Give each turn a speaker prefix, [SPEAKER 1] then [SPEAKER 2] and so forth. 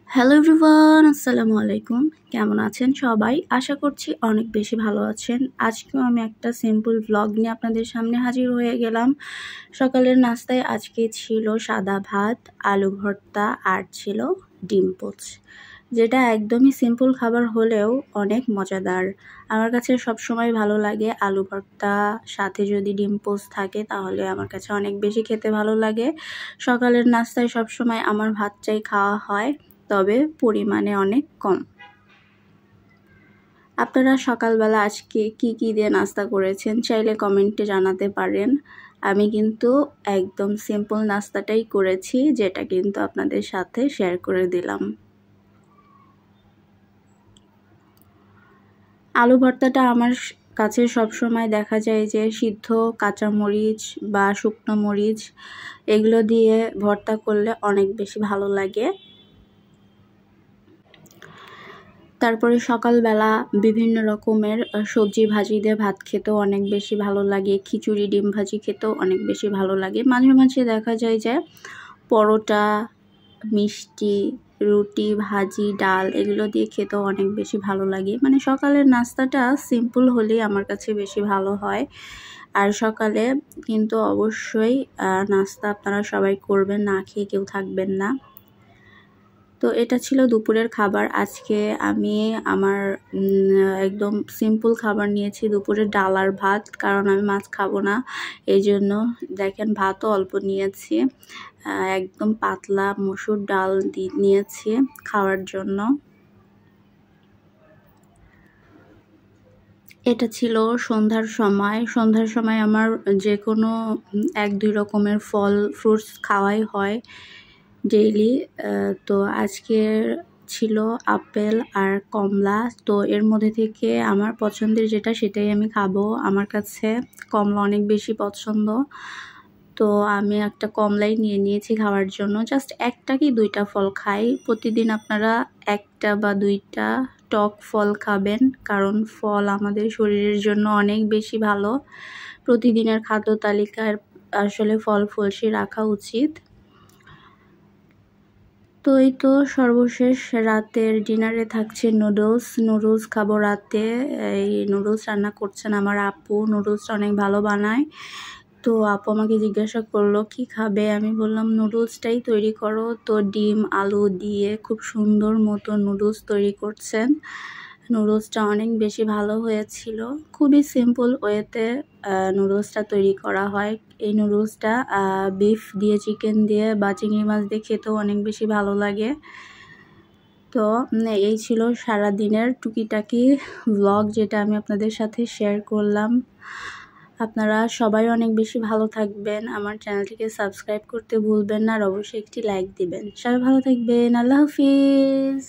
[SPEAKER 1] Hello everyone, আসসালামু আলাইকুম। কেমন আছেন সবাই? আশা করছি অনেক বেশি ভালো আছেন। আজকেও আমি একটা সিম্পল ভ্লগ নিয়ে আপনাদের সামনে হাজির হয়ে গেলাম। সকালের নাস্তায় আজকে ছিল সাদা ভাত, আলু ভর্তা আর ছিল ডিম পোচ, যেটা একদমই সিম্পল খাবার হলেও অনেক মজাদার। আমার কাছে সবসময় ভালো লাগে আলু ভর্তা সাথে যদি ডিম পোচ থাকে, তাহলে আমার কাছে অনেক বেশি খেতে ভালো লাগে। সকালের নাস্তায় সবসময় আমার ভাতটাই খাওয়া হয়, তবে পরিমাণে অনেক কম। আপনারা সকালবেলা আজকে কি দিয়ে নাস্তা করেছেন চাইলে কমেন্টে জানাতে পারেন। আমি কিন্তু একদম সিম্পল নাস্তাটাই করেছি, যেটা কিন্তু আপনাদের সাথে শেয়ার করে দিলাম। আলু ভর্তাটা আমার কাছে সবসময় দেখা যায় যে সিদ্ধ কাঁচামরিচ বা শুকনো মরিচ এগুলো দিয়ে ভর্তা করলে অনেক বেশি ভালো লাগে। তারপরে সকালবেলা বিভিন্ন রকমের সবজি ভাজি দিয়ে ভাত খেতেও অনেক বেশি ভালো লাগে, খিচুড়ি ডিম ভাজি খেতেও অনেক বেশি ভালো লাগে। মাঝে মাঝে দেখা যায় যে পরোটা, মিষ্টি, রুটি, ভাজি, ডাল এগুলো দিয়ে খেতেও অনেক বেশি ভালো লাগে। মানে সকালের নাস্তাটা সিম্পল হলেই আমার কাছে বেশি ভালো হয়। আর সকালে কিন্তু অবশ্যই নাস্তা আপনারা সবাই করবেন, না খেয়ে কেউ থাকবেন না। তো এটা ছিল দুপুরের খাবার। আজকে আমি আমার একদম সিম্পল খাবার নিয়েছি, দুপুরের ডাল আর ভাত, কারণ আমি মাছ খাবো না। এই জন্য দেখেন ভাতও অল্প নিয়েছি, একদম পাতলা মসুর ডাল নিয়েছি খাওয়ার জন্য। এটা ছিল সন্ধ্যার সময় আমার যে কোনো 1-2 রকমের ফল ফ্রুটস খাওয়াই হয় ডেইলি। তো আজকের ছিল আপেল আর কমলা। তো এর মধ্যে থেকে আমার পছন্দের যেটা সেটাই আমি খাবো। আমার কাছে কমলা অনেক বেশি পছন্দ, তো আমি একটা কমলাই নিয়ে নিয়েছি খাওয়ার জন্য। জাস্ট 1টা কি 2টা ফল খাই প্রতিদিন। আপনারা 1টা বা 2টা টক ফল খাবেন, কারণ ফল আমাদের শরীরের জন্য অনেক বেশি ভালো। প্রতিদিনের খাদ্য তালিকায় আসলে ফল ফলসি রাখা উচিত। তো এই তো সর্বশেষ রাতের ডিনারে থাকছে নুডলস খাবো রাতে। এই নুডলস রান্না করছেন আমার আপু, নুডলসটা অনেক ভালো বানায়। তো আপু আমাকে জিজ্ঞাসা করলো কি খাবে, আমি বললাম নুডলসটাই তৈরি করো। তো ডিম আলু দিয়ে খুব সুন্দর মতো নুডলস তৈরি করছেন। নুডলসটা অনেক বেশি ভালো হয়েছিল। খুবই সিম্পল ওয়েতে নুডলসটা তৈরি করা হয়। এই নুডলসটা বিফ দিয়ে, চিকেন দিয়ে বা চিংড়ি মাছ দিয়ে খেতেও অনেক বেশি ভালো লাগে। তো এই ছিল সারাদিনের টুকিটাকি ভ্লগ, যেটা আমি আপনাদের সাথে শেয়ার করলাম। আপনারা সবাই অনেক বেশি ভালো থাকবেন, আমার চ্যানেলটিকে সাবস্ক্রাইব করতে ভুলবেন না, আর অবশ্যই একটি লাইক দিবেন। সবাই ভালো থাকবেন, আল্লাহ হাফিজ।